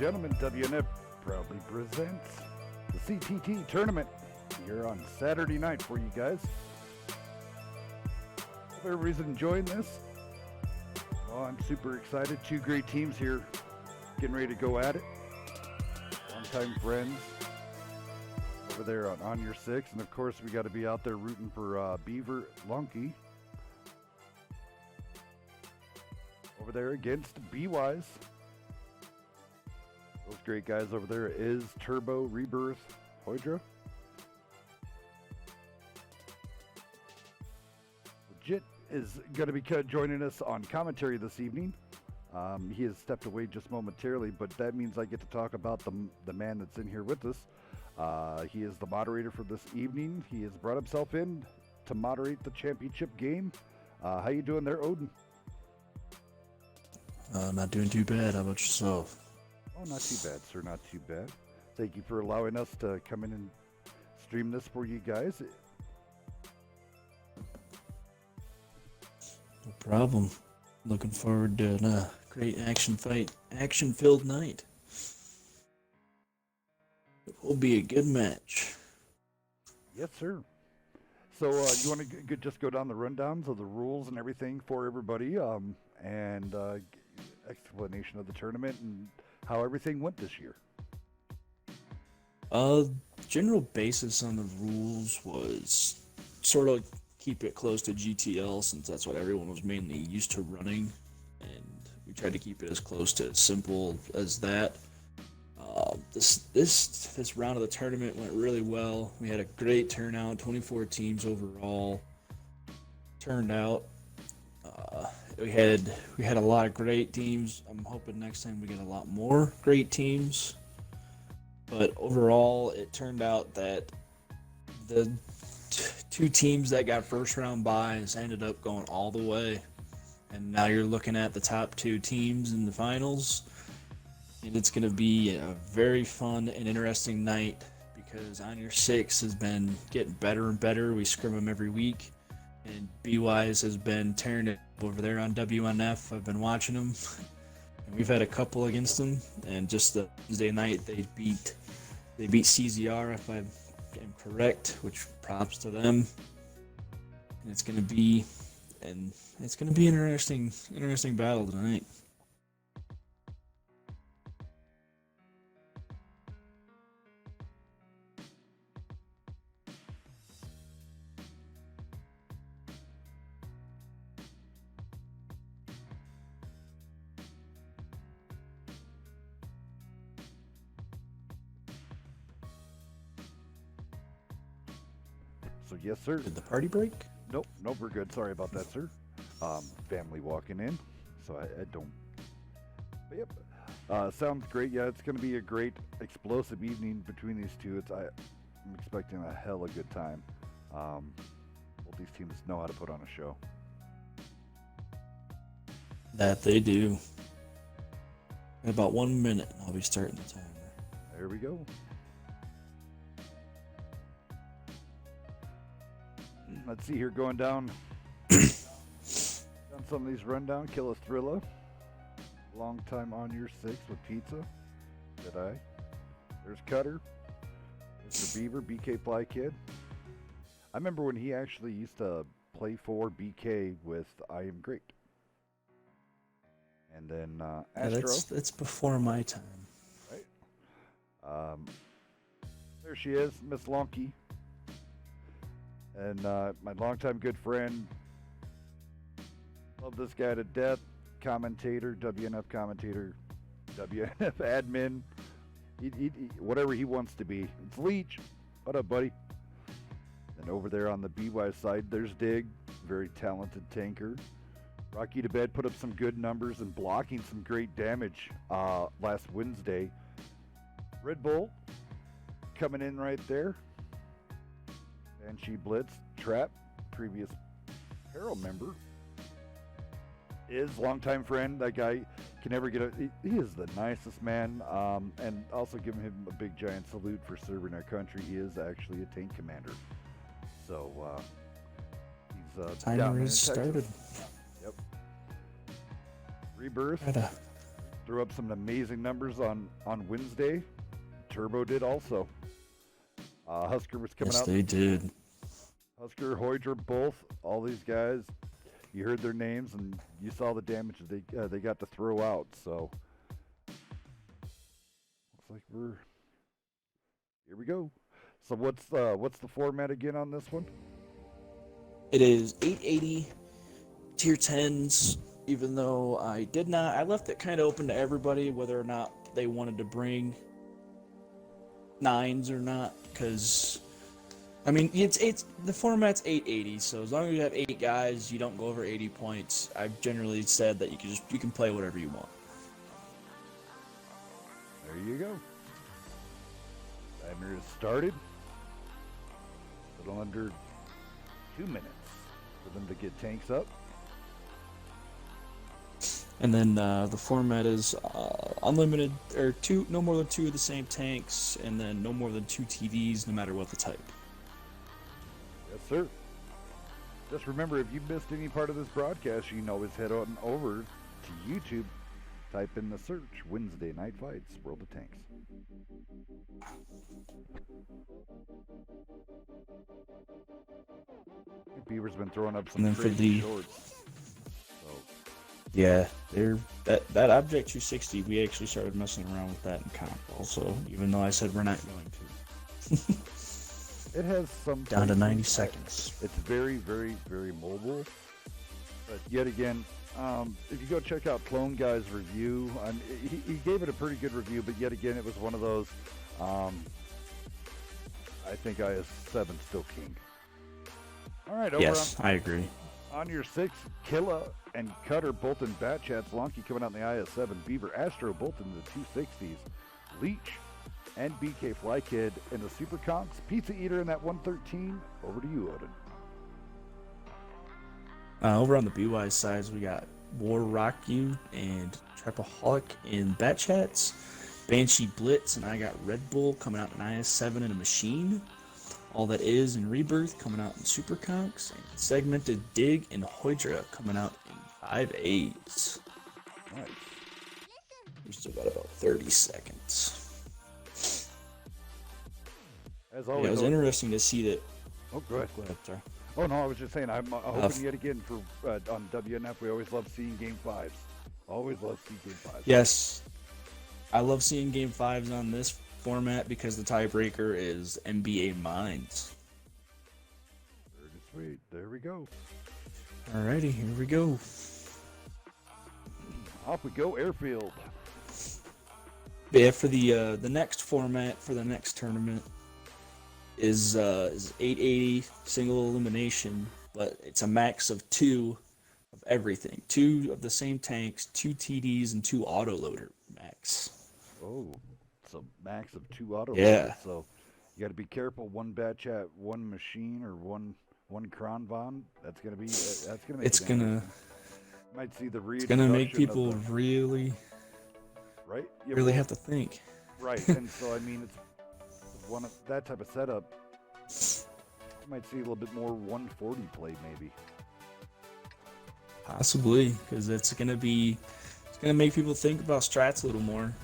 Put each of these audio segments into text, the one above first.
gentlemen, WNF proudly presents the CTT tournament here on Saturday night for you guys. Hope everybody's enjoying this. Oh, I'm super excited. Two great teams here getting ready to go at it. Longtime friends over there on ONUR6. And of course, we got to be out there rooting for Beaver Lunky over there against BWISE. Those great guys over there is Turbo, Rebirth, Hydra. Legit is going to be joining us on commentary this evening. He has stepped away just momentarily, but that means I get to talk about the man that's in here with us. He is the moderator for this evening. He has brought himself in to moderate the championship game. How you doing there, Odin? Not doing too bad. How about yourself? Oh, not too bad, sir. Not too bad. Thank you for allowing us to come in and stream this for you guys. No problem. Looking forward to a great action-filled night. It will be a good match. Yes, sir. So you want to just go down the rundowns of the rules and everything for everybody, and explanation of the tournament and how everything went this year. General basis on the rules was sort of keep it close to GTL, since that's what everyone was mainly used to running, and we tried to keep it as close to as simple as that. This round of the tournament went really well. We had a great turnout, 24 teams overall turned out. We had a lot of great teams. I'm hoping next time we get a lot more great teams. But overall, it turned out that the two teams that got first round byes ended up going all the way. And now you're looking at the top two teams in the finals. And it's going to be a very fun and interesting night because ONUR6 has been getting better and better. We scrim them every week. And BWISE has been tearing it over there on WNF. I've been watching them. And we've had a couple against them. And just the Wednesday night, they beat CZR, if I am correct, which props to them. And it's going to be an interesting battle tonight. So yes, sir. Did the party break? Nope, we're good. Sorry about that, sir. Family walking in, so I don't. But yep, sounds great. Yeah, it's going to be a great explosive evening between these two. I'm expecting a hella good time. Both these teams know how to put on a show. That they do. In about 1 minute, I'll be starting the timer. There we go. Let's see here, going down some of these rundown. Kill a Thrilla. Long time ONUR6 with Pizza. Jedi. There's Cutter. Mr. Beaver, BK Fly Kid. I remember when he actually used to play for BK with I Am Great. And then Astro. Yeah, that's before my time. Right. There she is, Miss Lonky. And my longtime good friend, love this guy to death, commentator, WNF commentator, WNF admin, whatever he wants to be. It's Leech. What up, buddy? And over there on the BWISE side, there's Dig, very talented tanker. Rocky to Bed put up some good numbers and blocking some great damage last Wednesday. Red Bull coming in right there. Banshee Blitz, Trap, previous Peril member, is longtime friend. That guy can never get he is the nicest man, and also giving him a big giant salute for serving our country. He is actually a tank commander. So he's timer is started. Yep. Rebirth. threw up some amazing numbers on Wednesday. Turbo did also. Husker was coming Yes, out. they did. Husker, Hoydra, both. All these guys, you heard their names and you saw the damage that they got to throw out. So looks like here we go. So what's the format again on this one? It is 880 tier 10s, even though I left it kind of open to everybody whether or not they wanted to bring 9s or not, because I mean it's the format's 880, so as long as you have 8 guys, you don't go over 80 points. I've generally said that you can play whatever you want. There you go. Timer is started. A little under 2 minutes for them to get tanks up. And then the format is unlimited, or no more than 2 of the same tanks, and then no more than 2 TDs, no matter what the type. Yes, sir. Just remember, if you missed any part of this broadcast, you can always head on over to YouTube. Type in the search, Wednesday Night Fights, World of Tanks. Beaver's been throwing up some crazy shorts. So. Yeah, that Object 260, we actually started messing around with that in comp also, even though I said we're not going to. It has some down to 90 seconds. It's very, very, very mobile. But yet again, if you go check out Clone Guy's review, he gave it a pretty good review, but yet again, it was one of those, I think IS-7 still king. All right, yes, I agree. On your 6, Killa and Cutter both in bat chats. Lonky coming out in the IS-7. Beaver Astro both in the 260s. Leech and BK Flykid in the Super Conks. Pizza Eater in that 113. Over to you, Odin. Over on the BWISE sides, we got War Rock You and Trapaholic in bat chats. Banshee Blitz and I got Red Bull coming out in IS-7 in a machine. All That Is in Rebirth coming out in Super Conks, and Segmented Dig and Hoydra coming out in 5As. Nice. We still got about 30 seconds. As always, yeah, it was interesting to see that. Oh, go ahead. Go ahead, sorry. Oh no, I was just saying. I'm hoping yet again for on WNF. We always love seeing Game 5s. Always love seeing Game 5s. Yes, I love seeing Game 5s on this format because the tiebreaker is NBA Minds. Pretty sweet. There we go. Alrighty, here we go. Off we go, Airfield. Yeah, for the next format for the next tournament is 880 single elimination, but it's a max of 2 of everything. 2 of the same tanks, 2 TDs, and 2 autoloader max. Oh. A max of 2 auto. Yeah. So you got to be careful. One batch at one machine or one Kronvon. That's gonna be. That's gonna make. It's gonna. Might see the It's gonna make people really. Right. Yeah, really have to think. Right. And so I mean, it's one of that type of setup. You might see a little bit more 140 play maybe. Possibly, because it's gonna make people think about strats a little more.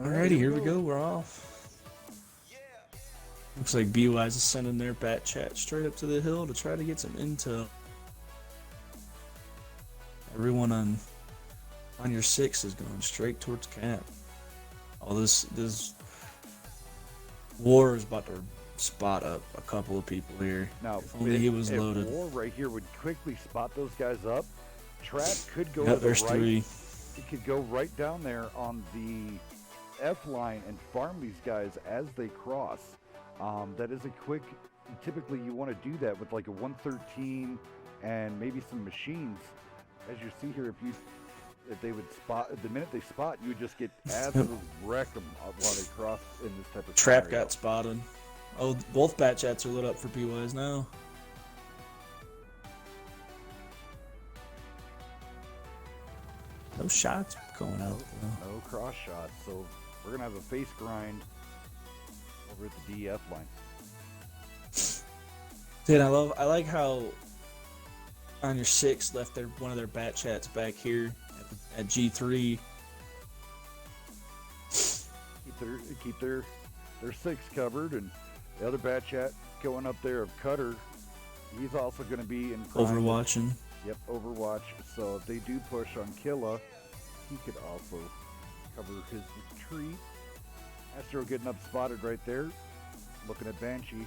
Alrighty, here we go. We're off. Looks like BWISE is sending their bat chat straight up to the hill to try to get some intel. Everyone on your 6 is going straight towards cap. Oh, this War is about to spot up a couple of people here. Now, if only he was loaded. War right here would quickly spot those guys up. Trap could go Yep, to the there's right. 3. It could go right down there on the F line and farm these guys as they cross. That is a quick. Typically, you want to do that with like a 113 and maybe some machines. As you see here, if they would spot the minute they spot, you would just get absolutely wreck them while they cross in this type of Trap scenario. got spotted. Oh, both bat chats are lit up for BWISE now. No shots going out though. No cross shots, so we're gonna have a face grind over at the DF line. Dude, I like how on your 6 left one of their bat chats back here, at G3. Keep their 6 covered, and the other bat chat going up there of Cutter. He's also going to be in prime. Overwatching. Yep, Overwatch. So if they do push on Killa, he could also cover his retreat. Astro getting up spotted right there, looking at Banshee.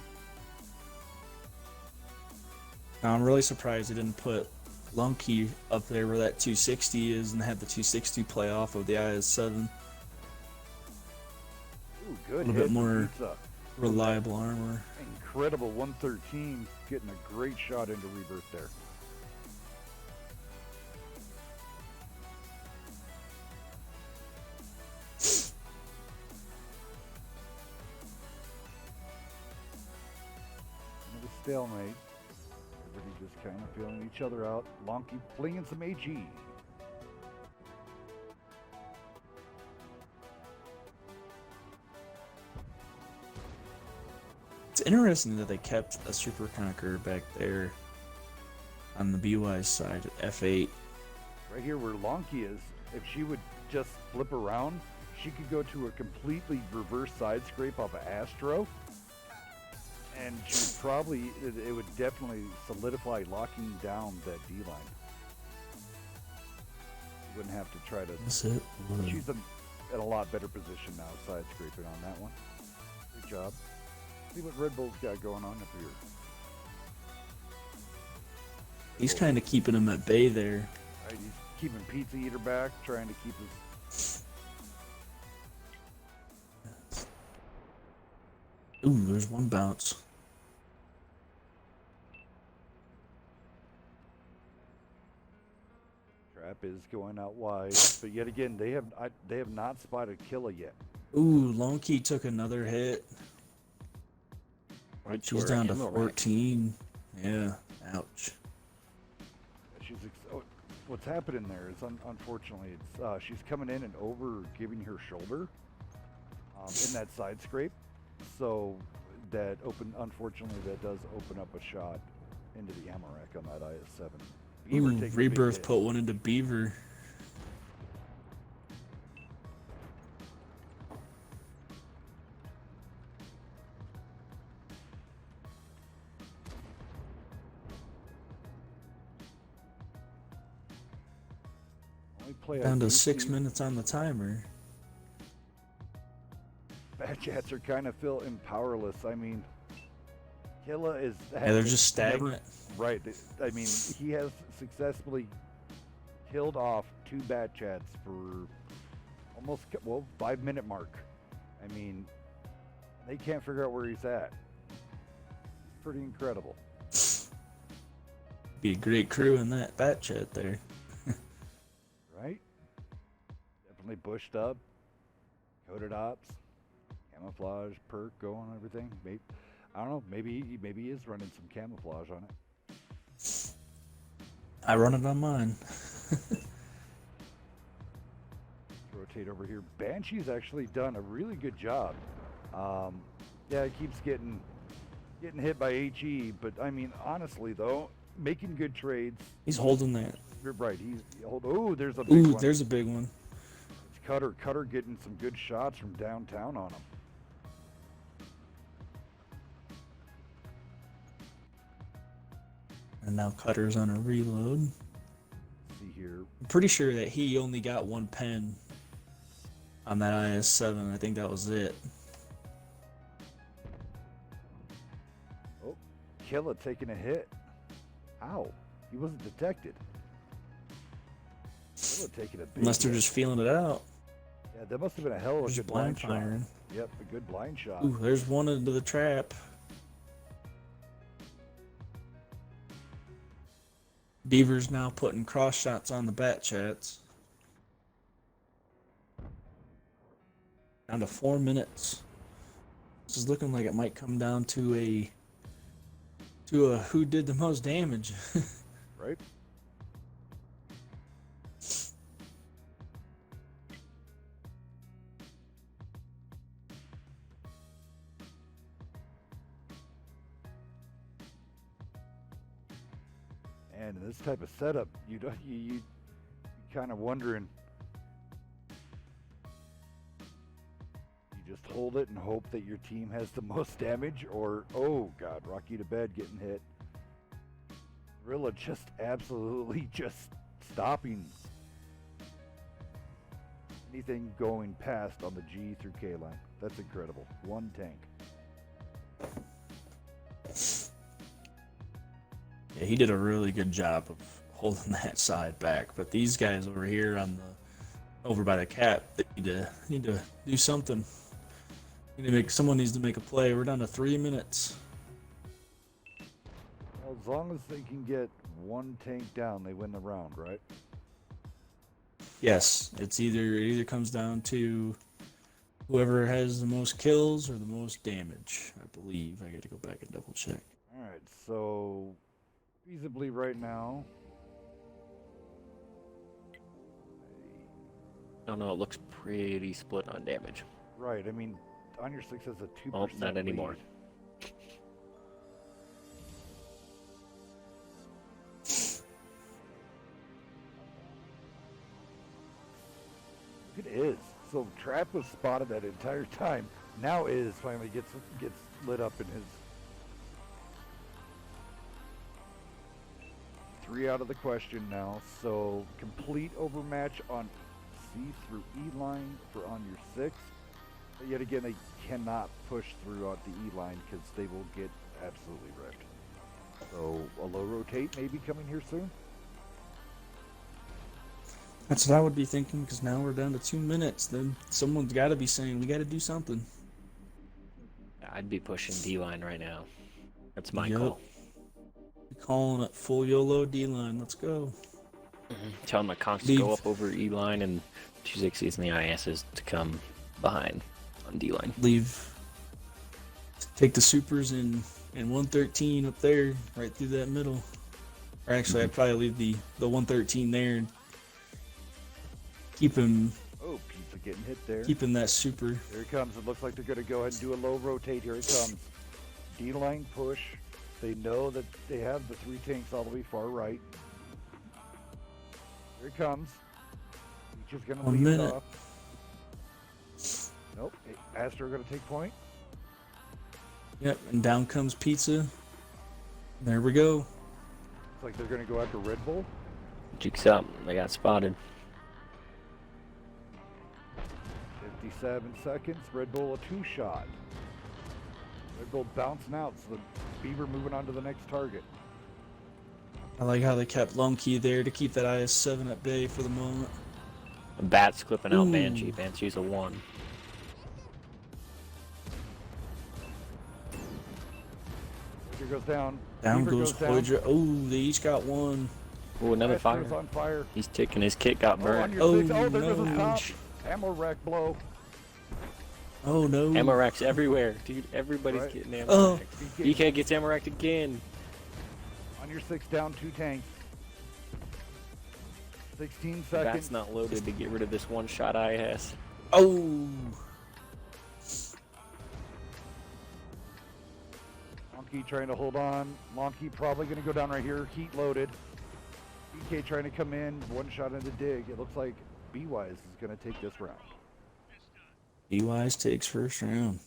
Now, I'm really surprised they didn't put Lunky up there where that 260 is and have the 260 play off of the IS-7. Ooh, good. A little bit more Pizza. reliable armor. Incredible 113, getting a great shot into Rebirth there. Another stalemate. Everybody just kind of feeling each other out. Lonky flinging some AG. It's interesting that they kept a Super Conqueror back there on the BWISE side at F8. Right here where Lonky is, if she would just flip around, she could go to a completely reverse side scrape off of Astro. And she would probably, it would definitely solidify locking down that D line. You wouldn't have to try to. That's it. She's in a lot better position now, side scraping on that one. Good job. See what Red Bull's got going on up here. He's kind of keeping him at bay there. Right, he's keeping Pizza Eater back, trying to keep his. Ooh, there's one bounce. Trap is going out wide, but yet again, they have not spotted Killa yet. Ooh, Lonky took another hit. Right, She's down to 14. Yeah, ouch. What's happening there is, unfortunately, it's she's coming in and over giving her shoulder in that side scrape. So that unfortunately, that does open up a shot into the ammo rack on that IS-7. Ooh, Rebirth put one into Beaver. Down to 6 minutes on the timer. Bad chats are kind of feeling powerless. I mean, Killa is. Yeah, they're just stagnant. Right. I mean, he has successfully killed off 2 bad chats for almost 5-minute mark. I mean, they can't figure out where he's at. Pretty incredible. Be a great crew in that bat chat there. Right? Definitely bushed up, coded ops, camouflage, perk going, everything. Maybe, I don't know. Maybe he is running some camouflage on it. I run it on mine. Rotate over here. Banshee's actually done a really good job. Yeah, he keeps getting hit by HE, but I mean, honestly though, making good trades. He's holding that. You're right. Oh, there's a big one. There's a big one. It's Cutter getting some good shots from downtown on him. And now Cutter's on a reload. Let's see here. I'm pretty sure that he only got 1 pen on that IS-7. I think that was it. Oh, Killa taking a hit. Ow. He wasn't detected. Killa taking a big Unless they're hit. just feeling it out. Yeah, that must have been a hell of a Just good blind shot. firing. Yep, a good blind shot. Ooh, there's one into the trap. Beaver's now putting cross shots on the bat chats. Down to 4 minutes. This is looking like it might come down to a who did the most damage. Right? And in this type of setup, you kind of wondering, you just hold it and hope that your team has the most damage, or, oh god, Rocky to bed getting hit. Gorilla just absolutely just stopping anything going past on the G through K line. That's incredible. One tank. Yeah, he did a really good job of holding that side back. But these guys over here over by the cap, they need to do something. Someone needs to make a play. We're down to 3 minutes. Well, as long as they can get one tank down, they win the round, right? Yes, it either comes down to whoever has the most kills or the most damage. I believe. I got to go back and double check. All right, so feasibly right now. I don't know, it looks pretty split on damage. Right, I mean, ONUR6 has a 2%. Oh, not anymore. lead. It is. So Trap was spotted that entire time. Now Is finally gets lit up in his 3 out of the question now. So complete overmatch on C through E line for ONUR6. But yet again, they cannot push through on the E line because they will get absolutely wrecked. So a low rotate may be coming here soon. That's what I would be thinking, because now we're down to 2 minutes. Then someone's got to be saying, we got to do something. I'd be pushing D-line right now. That's my Yep. call. Calling it full YOLO D-line. Let's go. Telling my cons to Leave. go up over E-line and 260s and the ISs to come behind on D-line. Take the supers and 113 up there, right through that middle. Or actually, I'd probably leave the 113 there and keep him Oh, Pizza getting hit there. keeping that super. Here it comes. It looks like they're going to go ahead and do a low rotate. Here it comes. D-line push. They know that they have the 3 tanks all the way far right. Here it comes. He's just going to 1 lead it minute. off. Nope. Astro going to take point. Yep, and down comes Pizza. There we go. Looks like they're going to go after Red Bull. Jukes up. They got spotted. 57 seconds. Red Bull a 2-shot. Red Bull bouncing out, so the Beaver moving on to the next target. I like how they kept Lone Key there to keep that IS-7 at bay for the moment. The Bat's clipping out Ooh. Banshee. Banshee's a 1. Here goes down. Down Beaver goes down. Hoydra. Oh, they each got one. Oh, another Astro's fire. on fire. He's ticking. His kit got Oh, burned. ONUR6. Oh, Oh, there goes the no. top. Ammo rack blow. Oh no. Ammo racks everywhere. Dude, everybody's Right. getting ammo Oh. racks. BK gets ammo racked again. ONUR6 down 2 tanks. 16 Bat's seconds. not loaded to get rid of this one-shot IS. Oh. Lonky trying to hold on. Lonky probably going to go down right here. Heat loaded. BK trying to come in. 1 shot into dig. It looks like BWISE is going to take this round. BWISE takes first round.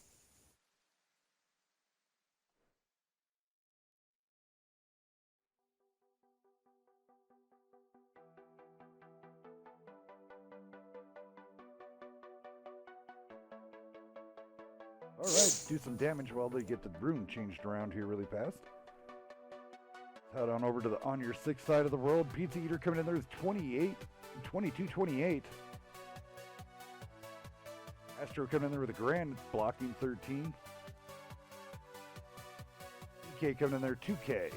All right, do some damage while they get the rune changed around here really fast. Head on over to the ONUR6 side of the world. Pizza Eater coming in there with 22-28. Astro coming in there with a grand, blocking 13. DK coming in there 2K.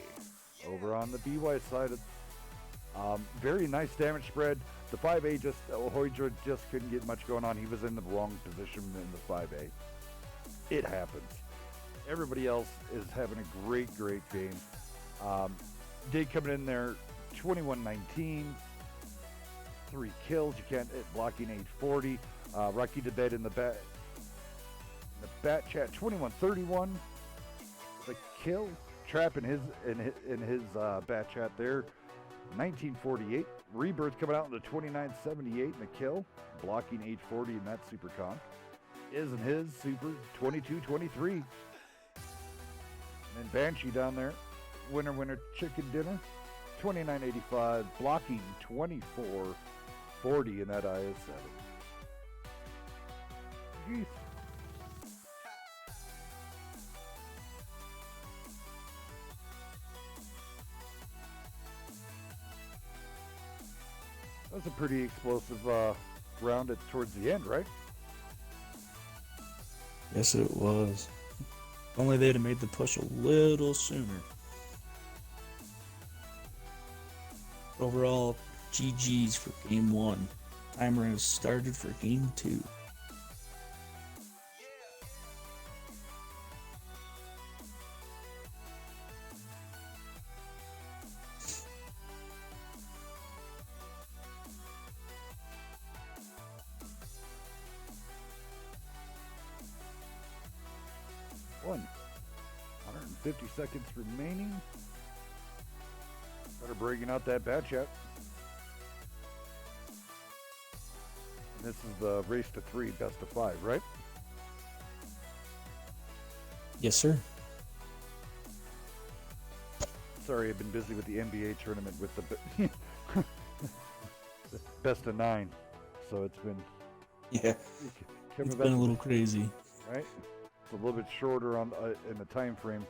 Over on the BY side, very nice damage spread. The 5A Hoydra just couldn't get much going on. He was in the wrong position in the 5A. It happens. Everybody else is having a great game. Dig coming in there, 21-19. 3 kills. You can't blocking 840. Rocky to bed in the bat chat, 21-31. The kill. Trap in his bat chat there. 1948. Rebirth coming out in the 2978 in the kill. Blocking 840 in that super conk. Is and his super 2223. And then Banshee down there. Winner chicken dinner. 2985. Blocking 2440 in that IS-7. Jeez. That was a pretty explosive round towards the end, right? Yes, it was. If only they'd have made the push a little sooner. Overall, GG's for game 1. Timer has started for game 2. One. 150 seconds remaining. Better breaking out that bat chat. And this is the race to 3, best of 5, right? Yes, sir. Sorry, I've been busy with the NBA tournament with the the best of 9. So it's been Yeah, it's been a little crazy. right. It's a little bit shorter on in the time frame.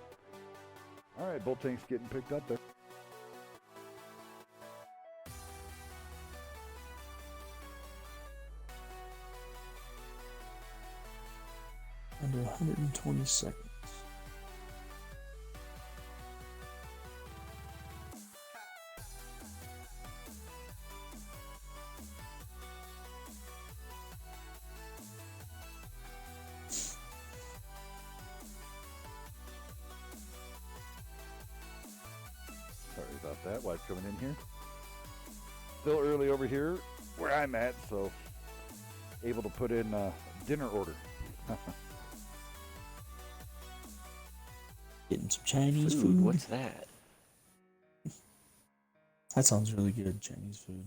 All right, both tanks getting picked up there. Under 120 seconds. Sorry about that. Wife coming in here. Still early over here where I'm at, so able to put in dinner order. Getting some Chinese Food, food. what's that? That sounds really good, Chinese food.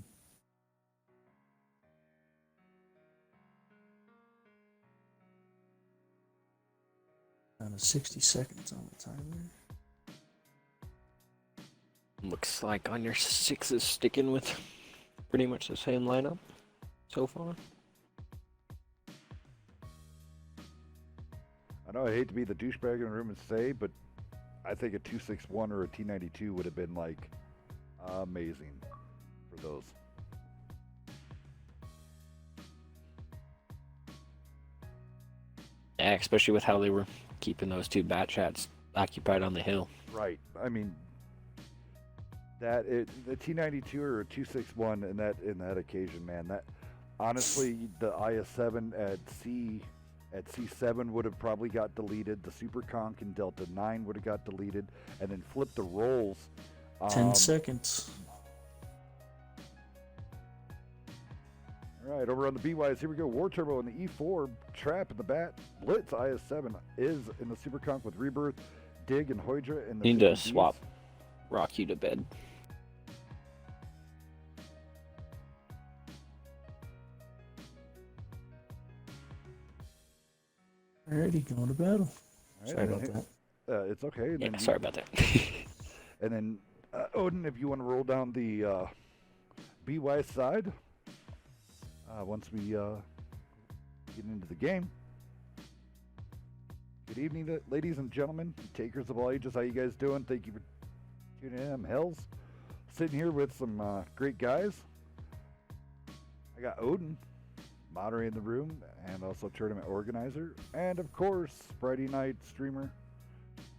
Down to 60 seconds on the timer. Looks like ONUR6 is sticking with pretty much the same lineup so far. I know I hate to be the douchebag in the room and say, but I think a 261 or a T92 would have been like amazing for those. Yeah, especially with how they were keeping those two bat chats occupied on the hill. Right. I mean, the T92 or a 261 in that occasion, man. That honestly, the IS-7 at C7 would have probably got deleted. The Super Conk in Delta 9 would have got deleted, and then flip the roles. 10 seconds. All right, over on the BWISE, here we go. War Turbo in the E4, Trap in the Bat, Blitz IS-7 is in the Super Conk with Rebirth, Dig and Hoydra in the Need to 50Ds. swap Rock you to bed. Alrighty, going to battle. All right, Sorry about that. It's okay. And Yeah, then sorry about that. And then, Odin, if you want to roll down the BWISE side, once we get into the game. Good evening, ladies and gentlemen, takers of all ages. How you guys doing? Thank you for tuning in. I'm Hells, sitting here with some great guys. I got Odin, moderating the room, and also tournament organizer, and of course, Friday night streamer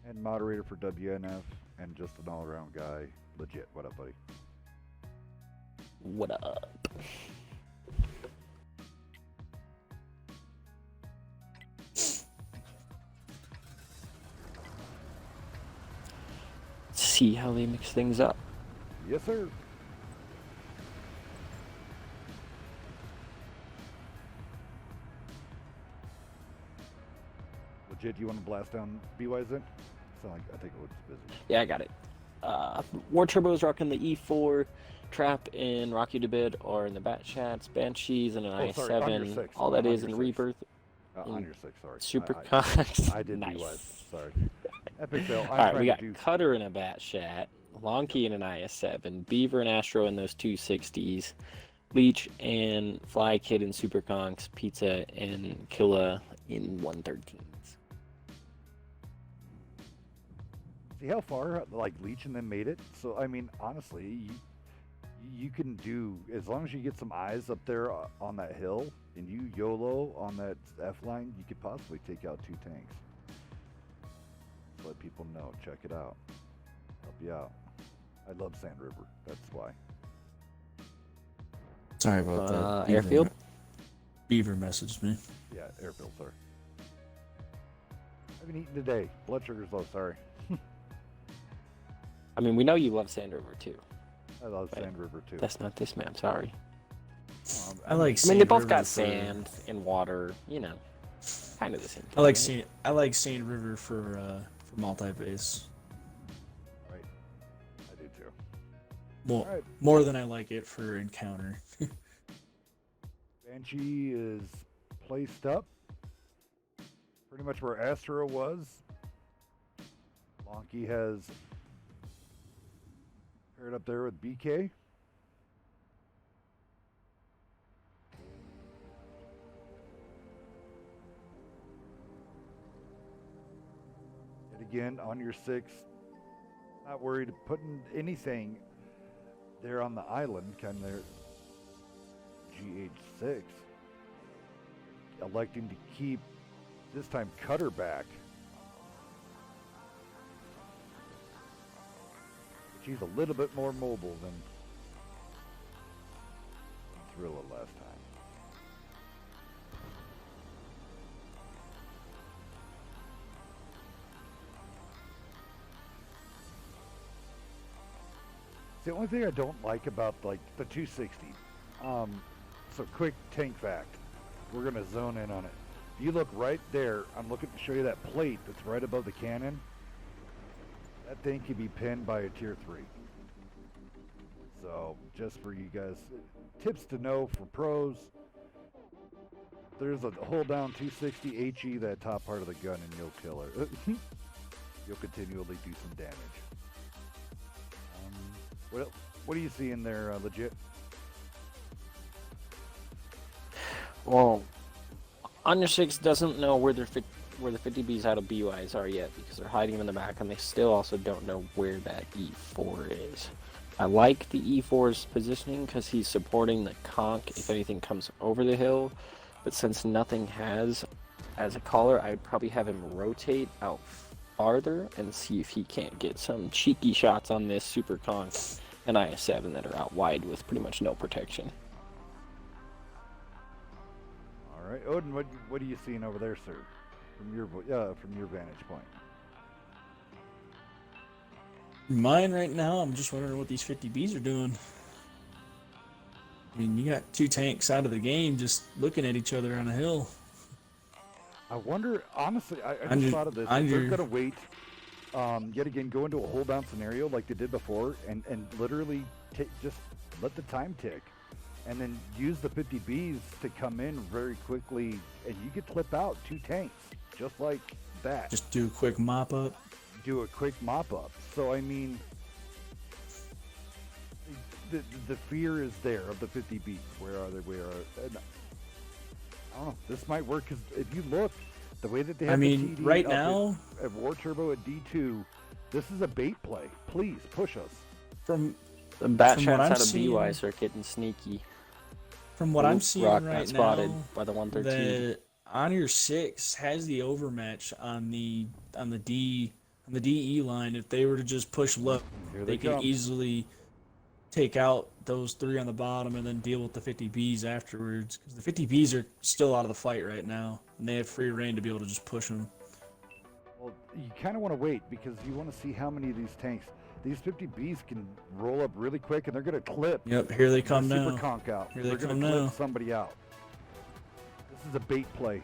and moderator for WNF, and just an all-around guy. Legit. What up, buddy? What up? See how they mix things up. Yes, sir. Legit, you want to blast down BWISE then? Sound like I think Odin's busy. Yeah, I got it. War Turbo is rocking the E4. Trap in Rock You to Bid or in the Bat Chats, Banshees and an Oh, sorry, on your IS-7. six. All that On is your in six. Rebirth. On your 6, sorry. Super I Cox. I did Nice. BWISE, sorry. Epic fail. I'm All right, trying we got to do... Cutter in a Bat Chat, Lonky in an IS-7, Beaver and Astro in those 260s, Leech and Fly Kid in Super Conks, Pizza and Killa in 113s. See how far, like, Leech and them made it? So, I mean, honestly, you can do, as long as you get some eyes up there on that hill, and you YOLO on that F line, you could possibly take out 2 tanks. Just let people know. Check it out. Help you out. I love Sand River. That's why. Sorry about that. Beaver- Airfield? Beaver messaged me. Yeah, airfield, sorry. I haven't eaten today. Blood sugar's low, sorry. I mean, we know you love Sand River too. I love Right. Sand River too. That's not this map, sorry. I like. I mean, they Sand both River got for- sand and water, you know, kind of the same thing. I like right? Sand. I like Sand River for multi-base. Right. I do too. More Alright. more than I like it for encounter. Banshee is placed up. Pretty much where Astro was. Lonky has paired up there with BK. And again, on your 6, not worried putting anything there on the island, kind of there. GH6. Electing to keep, this time, Cutter back. She's a little bit more mobile than Thrilla last time. It's the only thing I don't like about like the 260. So quick tank fact. We're gonna zone in on it. If you look right there, I'm looking to show you that plate that's right above the cannon. That thing can be pinned by a tier 3. So just for you guys, tips to know for pros. There's a hold down 260 HE that top part of the gun and you'll kill her. You'll continually do some damage. What do you see in there, legit? Well, Under 6 doesn't know where the 50Bs out of BWISE are yet because they're hiding them in the back, and they still also don't know where that E4 is. I like the E4's positioning because he's supporting the conch if anything comes over the hill, but since nothing has as a caller, I'd probably have him rotate out farther and see if he can't get some cheeky shots on this super conch and IS-7 that are out wide with pretty much no protection. All right, Odin, what are you seeing over there, sir? From your vantage point. Mine right now, I'm just wondering what these 50Bs are doing. I mean, you got 2 tanks out of the game just looking at each other on a hill. I wonder, honestly, I just thought of this. If they're going to wait, yet again, go into a hold down scenario like they did before and literally just let the time tick. And then use the 50Bs to come in very quickly, and you could clip out 2 tanks, just like that. Just do a quick mop up. Do a quick mop up. So I mean, the fear is there of the 50Bs. Where are they? Where are? And I don't know. This might work because if you look, the way that they have the TD right up now at War Turbo at D2, this is a bait play. Please push us. From The bat From shots what I'm out of seeing- BWISE are getting sneaky. From what I'm seeing Rock right got spotted now, by the 113. the ONUR 6 has the overmatch on the DE line. If they were to just push low, Here they can come. easily take out those 3 on the bottom and then deal with the 50Bs afterwards. Because the 50Bs are still out of the fight right now, and they have free reign to be able to just push them. Well, you kind of want to wait because you want to see how many of these tanks. These 50Bs can roll up really quick, and they're going to clip. Yep, here they come the now. Super conch out. Here they They're come gonna now. clip somebody out. This is a bait play.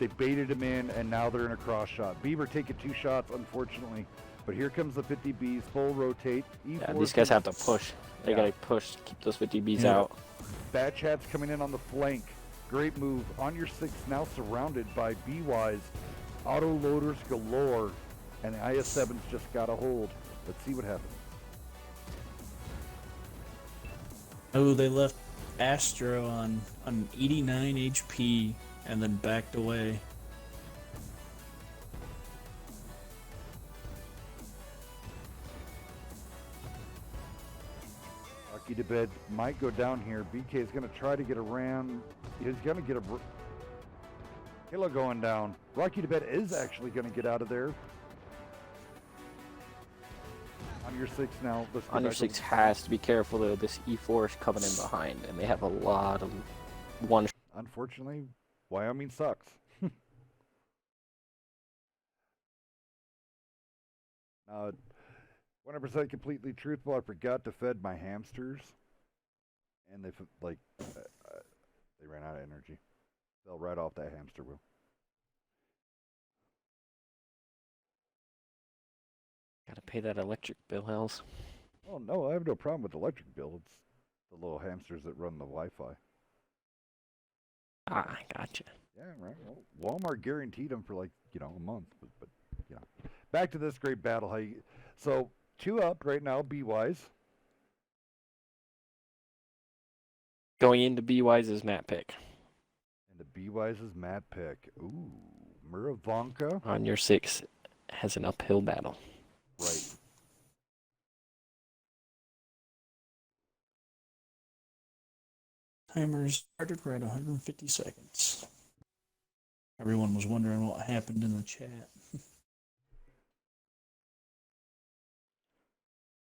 They baited him in, and now they're in a cross shot. Beaver taking 2 shots, unfortunately. But here comes the 50Bs, full rotate. E4 Yeah, these guys have to push. They gotta push to keep those 50Bs out. Bad Chat's coming in on the flank. Great move. On your 6, now surrounded by BWISE. Auto loaders galore. And the IS-7's just got a hold. Let's see what happens. Oh, they left Astro on 89 HP and then backed away. Lucky to bed might go down here. BK is going to try to get around. He's going to get a Killa going down. Rocky to bed is actually going to get out of there. On your 6 now. Let's go On your back 6 has to be careful though. This E4 is coming in behind, and they have a lot of one. Unfortunately, Wyoming sucks. 100% completely truthful. I forgot to fed my hamsters, and they ran out of energy. Fell right off that hamster wheel. Gotta pay that electric bill, Hells. Oh no, I have no problem with the electric bill. It's the little hamsters that run the Wi-Fi. Ah, gotcha. Yeah, right. Well, Walmart guaranteed them for a month, but back to this great battle. So 2 up right now, BWISE. Going into BWISE's map pick. And the BWISE's map pick. Ooh, Muravanka. On your 6 has an uphill battle. Right. Timer started right 150 seconds. Everyone was wondering what happened in the chat.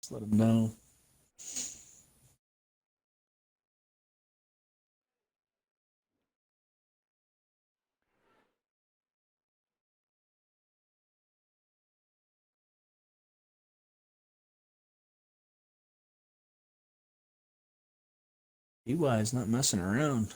Just let them know. BWISE not messing around.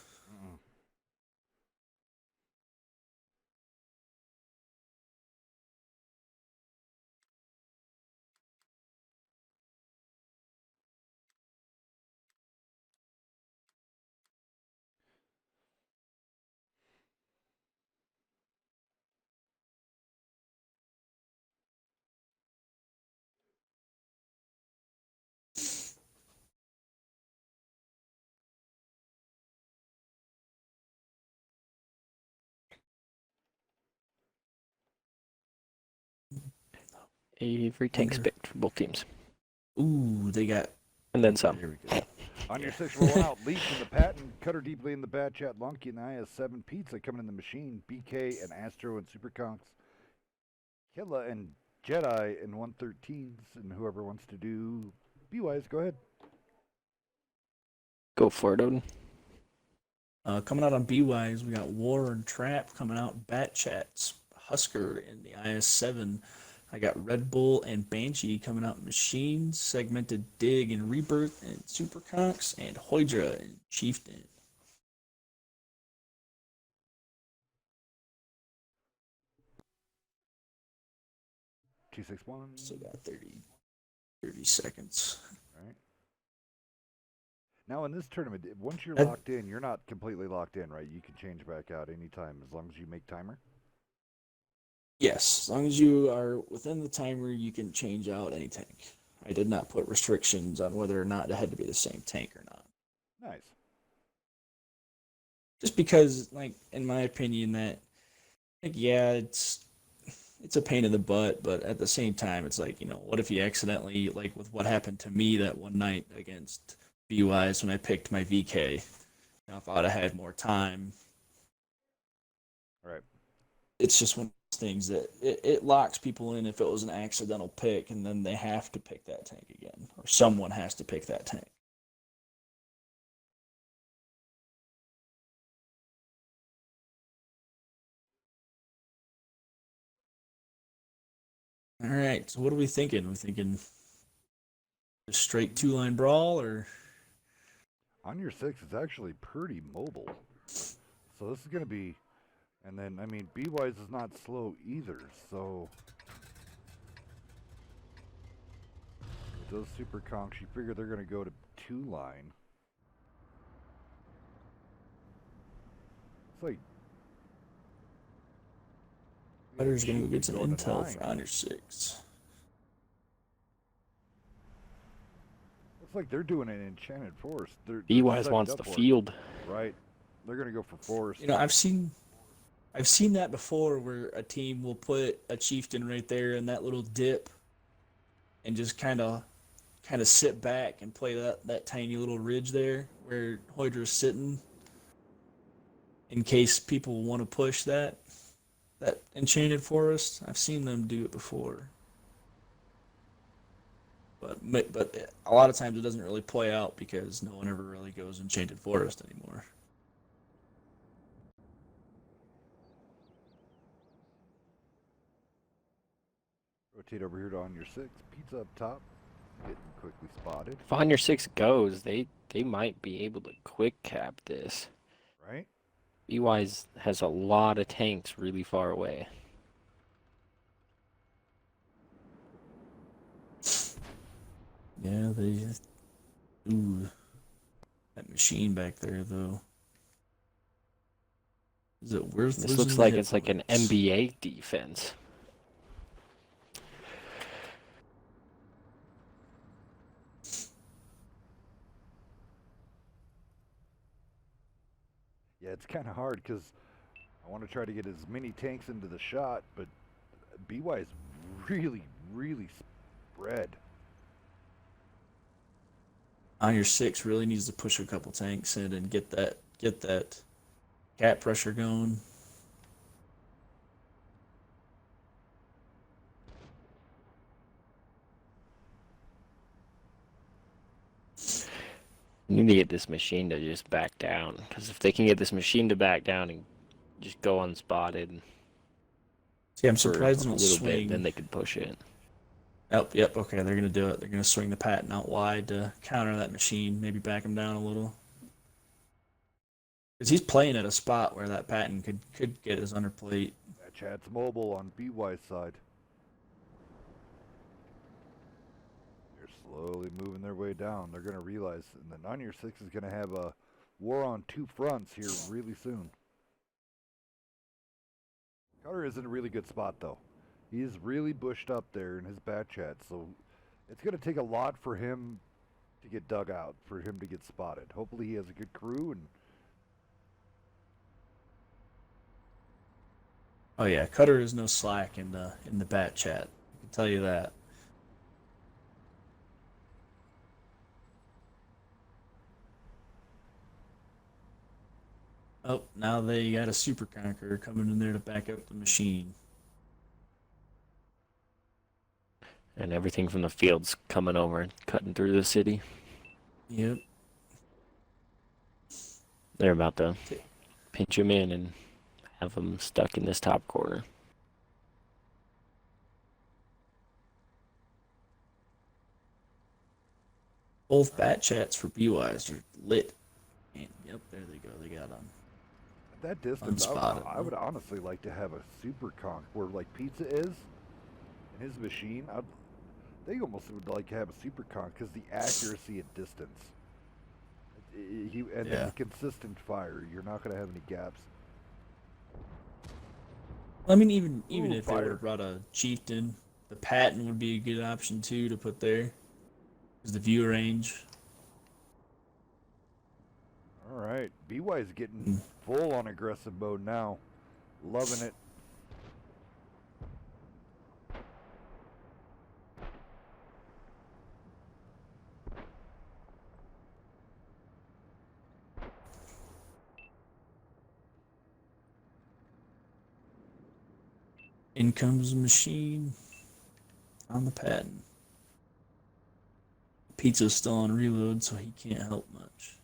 Every tank's picked for both teams. Ooh, they got. And then some. Here we go. On your 6 roll out, Leech in the patent, Cutter deeply in the Bad Chat, Lunky and the IS-7, Pizza coming in the machine, BK and Astro and Super Conks, Killa and Jedi and 113s, and whoever wants to do BWISE, go ahead. Go for it, Odin. Coming out on BWISE, we got War and Trap coming out. Bat Chats, Husker in the IS-7. I got Red Bull and Banshee coming out in Machines, Segmented Dig and Rebirth and Super Conks, and Hydra and Chieftain. $261. Still got 30 seconds. Right. Now in this tournament, once you're locked in, you're not completely locked in, right? You can change back out anytime as long as you make timer? Yes, as long as you are within the timer, you can change out any tank. I did not put restrictions on whether or not it had to be the same tank or not. Nice. Just because, in my opinion, it's a pain in the butt, but at the same time, it's what if you accidentally, with what happened to me that one night against BWISE when I picked my VK. Now, if I would have had more time. Right. It's just one of those things that it locks people in if it was an accidental pick, and then they have to pick that tank again, or someone has to pick that tank. All right, so what are we thinking? We thinking a straight 2-line brawl, or? On your 6, it's actually pretty mobile. So this is going to be And then, I mean, BWISE is not slow either, so... With those super conks, you figure they're going to go to 2-line. It's like... Cutter's gonna go get some Going to intel 9. for ONUR6. Looks like they're doing an enchanted forest. They're BWISE setting wants up the for it. field. Right. They're going to go for forest. You know, I've seen that before, where a team will put a chieftain right there in that little dip, and just kind of sit back and play that tiny little ridge there where Hoidra's sitting, in case people want to push that enchanted forest. I've seen them do it before, but a lot of times it doesn't really play out because no one ever really goes enchanted forest anymore. Rotate over here to ONUR6. Pizza up top. Getting quickly spotted. If ONUR6 goes, they might be able to quick cap this. Right? BWISE has a lot of tanks really far away. Yeah, they. Ooh, that machine back there though. Is it worth? This looks like it's like an NBA defense. Yeah, it's kind of hard because I want to try to get as many tanks into the shot, but BWISE really, really spread. ONUR6 really needs to push a couple tanks in and get that cap pressure going. You need to get this machine to just back down, because if they can get this machine to back down and just go unspotted, See, I'm for surprised a they don't little swing. bit, then they could push it. Yep, okay, they're gonna do it. They're gonna swing the Patton out wide to counter that machine, maybe back him down a little. Because he's playing at a spot where that Patton could get his underplate. That chat's mobile on BWISE side. They're slowly moving their way down. They're going to realize, and the ONUR6 is going to have a war on two fronts here really soon. Cutter is in a really good spot, though. He's really bushed up there in his bat chat, so it's going to take a lot for him to get dug out, for him to get spotted. Hopefully he has a good crew. And Oh yeah, Cutter is no slack in the bat chat. I can tell you that. Oh, now they got a super conqueror coming in there to back up the machine. And everything from the field's coming over and cutting through the city. Yep. They're about to pinch him in and have him stuck in this top corner. Both bat chats for BWISE are lit. And yep, there they go. They got them. at that distance, Unspotted, I would honestly like to have a super conch where like Pizza is in his machine. They almost would like to have a super conch because the accuracy at distance. And then consistent fire. You're not going to have any gaps. I mean, even Ooh, if they would have brought a chieftain, the Patton would be a good option too to put there. Because the view range. All right, BWISE getting full on aggressive mode now. Loving it. In comes the machine on the Patton. Pizza's still on reload, so he can't help much.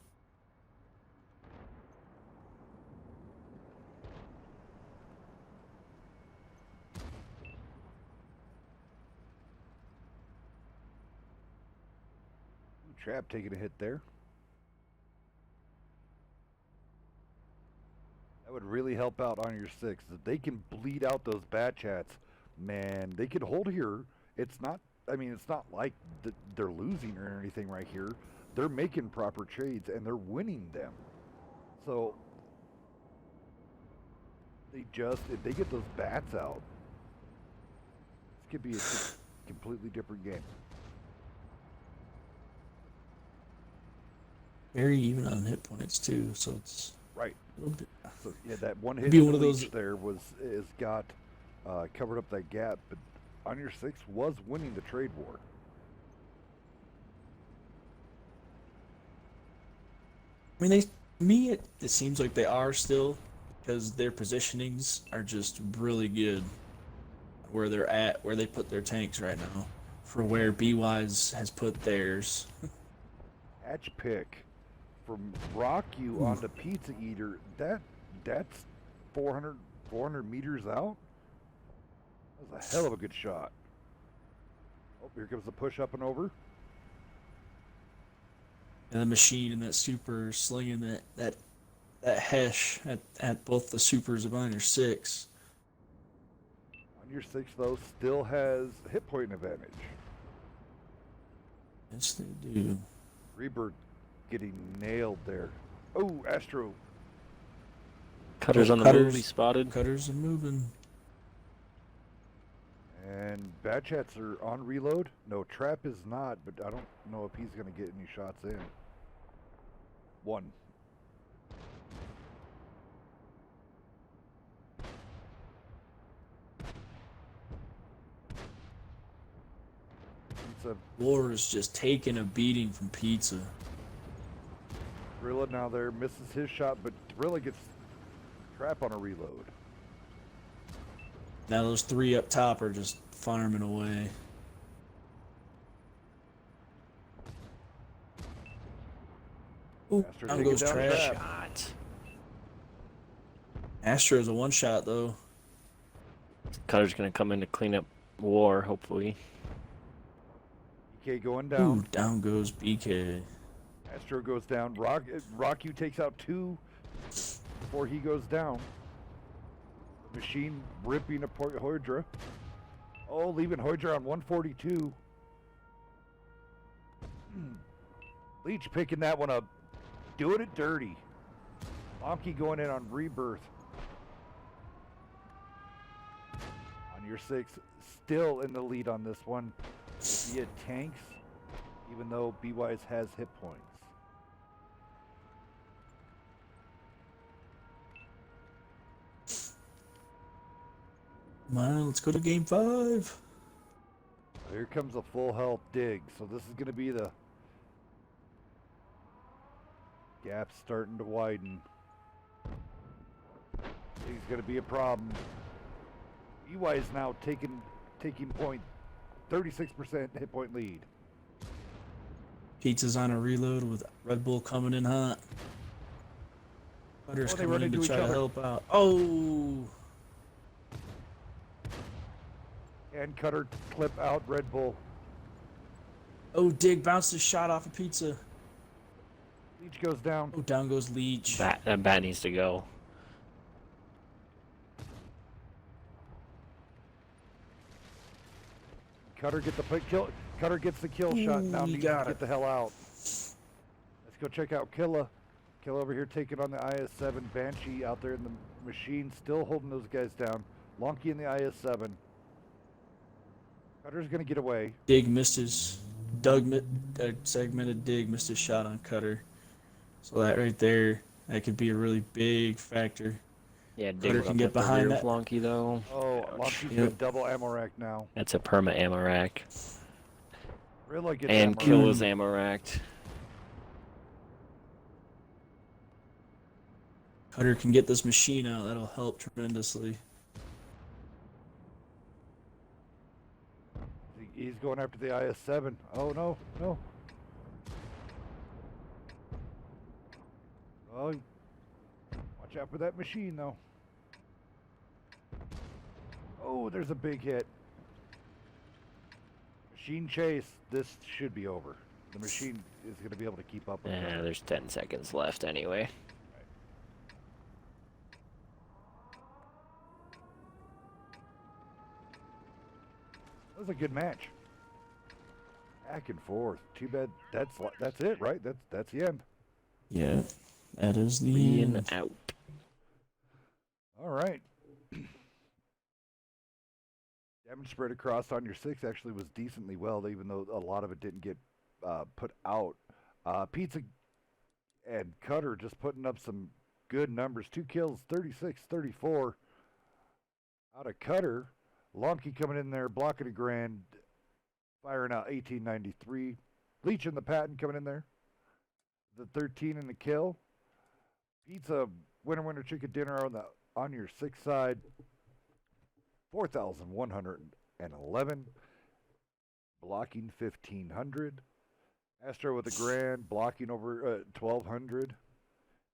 Trap taking a hit there. That would really help out on your 6. If they can bleed out those bat chats, man, they could hold here. It's not, I mean, it's not like they're losing or anything right here. They're making proper trades and they're winning them. So if they get those bats out, this could be a completely different game. Very even on hit points too, so it's right. A little bit. So yeah, that one hit Be one of those there is got covered up that gap, but ONUR6 was winning the trade war. I mean, it seems like they are still, because their positionings are just really good where they're at, where they put their tanks right now, for where BWISE has put theirs. Hatch pick from Rock You onto Pizza Eater. That's 400 meters out. That was a hell of a good shot. Oh, here comes the push up and over. And the machine and that super slinging that hesh at both the supers of ONUR6. ONUR6 though still has hit point advantage. Yes, they do. Rebirth getting nailed there. Oh, Astro. Cutter's on the move. He spotted. Cutters are moving. And Bad Chats are on reload. No, Trap is not, but I don't know if he's going to get any shots in. One. Pizza. War is just taking a beating from Pizza. Gorilla now there misses his shot, but Gorilla gets Trap on a reload. Now those 3 up top are just farming away. Ooh, down goes Trash. Shot. Astro's a one-shot though. Cutter's gonna come in to clean up War, hopefully. BK going down. Ooh, down goes BK. Astro goes down. Rock You takes out 2 before he goes down. Machine ripping apart Hydra. Oh, leaving Hydra on 142. Leech picking that one up. Doing it dirty. Monkey going in on Rebirth. ONUR6 still in the lead on this one via tanks, even though BWISE has hit points. Come on, let's go to game 5. Here comes a full health dig. So this is going to be the gap starting to widen. Dig's going to be a problem. BWISE now taking point, 36% hit point lead. Pizza's on a reload with Red Bull coming in hot. Butter's coming in to try to help out. Oh! And Cutter clip out Red Bull. Oh, Dig bounced his shot off of Pizza. Leech goes down. Oh, down goes Leech. That bat needs to go. Cutter get the kill. Cutter gets the kill shot. Now needs to get the hell out. Let's go check out Killa. Killa over here taking on the IS-7. Banshee out there in the machine, still holding those guys down. Lonky in the IS-7. Cutter's gonna get away. Dig missed his segmented Dig missed his shot on Cutter. So that right there, that could be a really big factor. Yeah, Cutter can get behind that. Lonky though. Oh, Lonky's got double ammo rack now. That's a perma ammo rack. Really gets And ammo Kill rack. is ammo racked. Cutter can get this machine out. That'll help tremendously. He's going after the IS-7. Oh no, no. Oh, watch out for that machine though. Oh, there's a big hit. Machine chase. This should be over. The machine is going to be able to keep up with Yeah, that. there's 10 seconds left anyway. was a good match. Back and forth. Too bad. That's it, right? That's the end. Yeah, that is the Being end. out. All right. Damage spread across on your 6 actually was decently well, even though a lot of it didn't get put out. Pizza and Cutter just putting up some good numbers. 2 kills, 36-34 out of Cutter. Lonky coming in there, blocking a grand, firing out 1893. Leech and the Patton coming in there. The 13 and the kill. Pizza, winner chicken dinner on your 6 side. 4,111. Blocking 1,500. Astro with a grand, blocking over 1,200.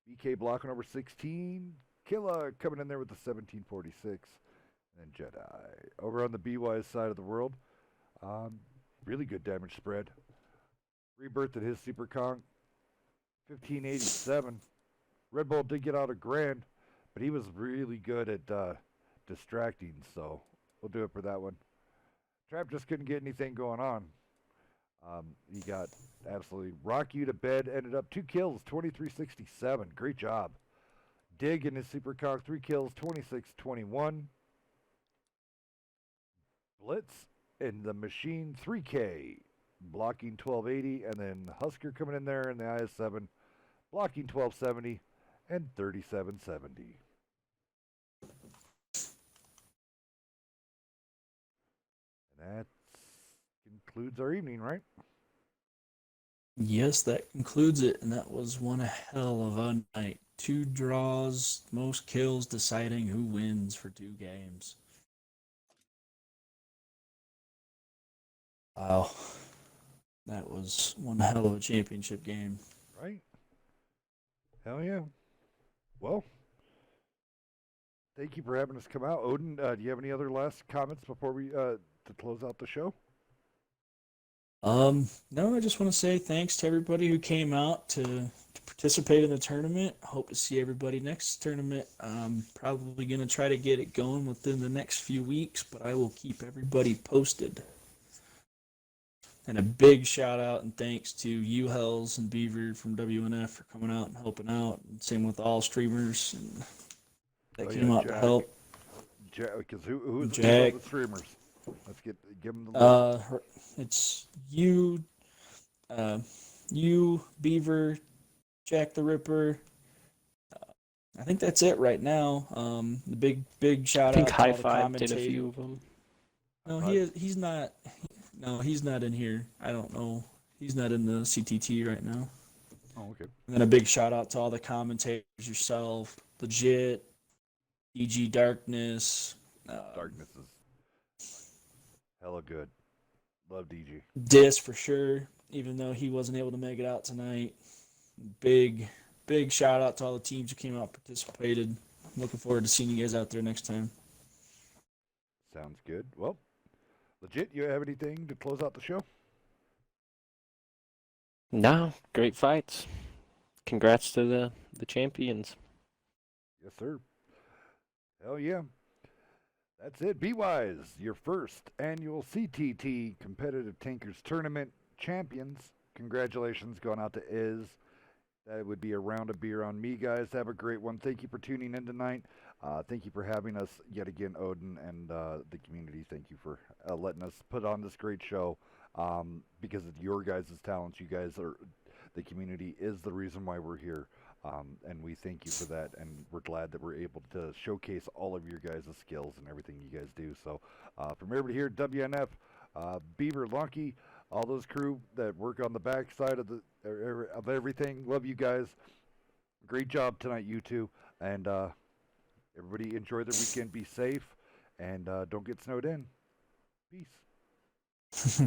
BK blocking over 16. Killa coming in there with the 1746. And Jedi. Over on the BWISE side of the world, really good damage spread. Rebirth at his Super Kong, 1587. Red Bull did get out a grand, but he was really good at distracting, so we'll do it for that one. Trap just couldn't get anything going on. He got absolutely rock you to bed, ended up 2 kills, 2367. Great job. Dig in his Super Kong, 3 kills, 2621. Blitz in the Machine, 3K, blocking 1280, and then Husker coming in there in the IS-7, blocking 1270 and 3770. And that concludes our evening, right? Yes, that concludes it, and that was one hell of a night. 2 draws, most kills, deciding who wins for 2 games. Wow. That was one hell of a championship game. Right? Hell yeah. Well, thank you for having us come out. Odin, do you have any other last comments before we to close out the show? No, I just want to say thanks to everybody who came out to participate in the tournament. Hope to see everybody next tournament. I'm probably going to try to get it going within the next few weeks, but I will keep everybody posted. And a big shout out and thanks to you Hells and Beaver from WNF for coming out and helping out. And same with all streamers that came out Jack. to help. Because who's Jack. the streamers? Let's give them the list. It's you, Beaver, Jack the Ripper. I think that's it right now. The big shout I think out to High all the Five did a commentators. few of them. No, he's not. No, he's not in here. I don't know. He's not in the CTT right now. Oh, okay. And then a big shout out to all the commentators, yourself, Legit, DG Darkness. Darkness is hella good. Love DG. Dis for sure, even though he wasn't able to make it out tonight. Big shout out to all the teams who came out and participated. Looking forward to seeing you guys out there next time. Sounds good. Well, Legit, you have anything to close out the show? No, great fights. Congrats to the champions. Yes, sir. Hell yeah. That's it. BWISE, your first annual CTT Competitive Tankers Tournament champions. Congratulations going out to Iz. That would be a round of beer on me, guys. Have a great one. Thank you for tuning in tonight. Thank you for having us yet again, Odin, and the community. Thank you for letting us put on this great show. Because of your guys' talents, you guys are, the community is the reason why we're here. And we thank you for that, and we're glad that we're able to showcase all of your guys' skills and everything you guys do. So, from everybody here at WNF, Beaver, Lonky, all those crew that work on the back side of everything, love you guys. Great job tonight, you two. And everybody enjoy the weekend, be safe, and don't get snowed in. Peace.